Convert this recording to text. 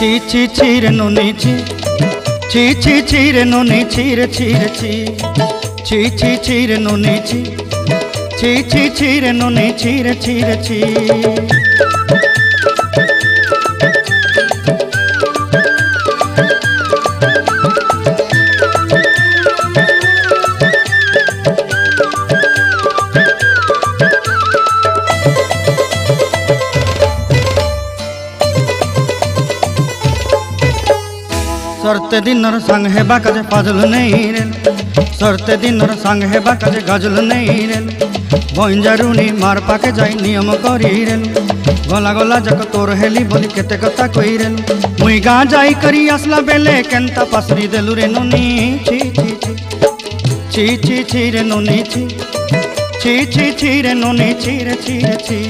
ছি ছি ছি রে নুনি ছি ছি ছি ছি রে নুনি ছি রে ছি রে ছি ছি ছি ছি রে নুনি ছি ছি ছি ছি রে নুনি ছি রে ছি রে ছি। सरते दिनर संग हेबा काजे फाजल नहीं रेल सरते दिनर संग हेबा काजे गजल नहीं रेल बंजारुनी मार पाके जाई नियम करी रेल गला गला जक तोर हेली बोली केते कथा कई रेल मुई गा जाई करी आसला बेले केंता पासरी देलु रे नुनी छी छी छी छी छी रे नुनी छी छी छी छी रे नुनी छी रे छी रे छी।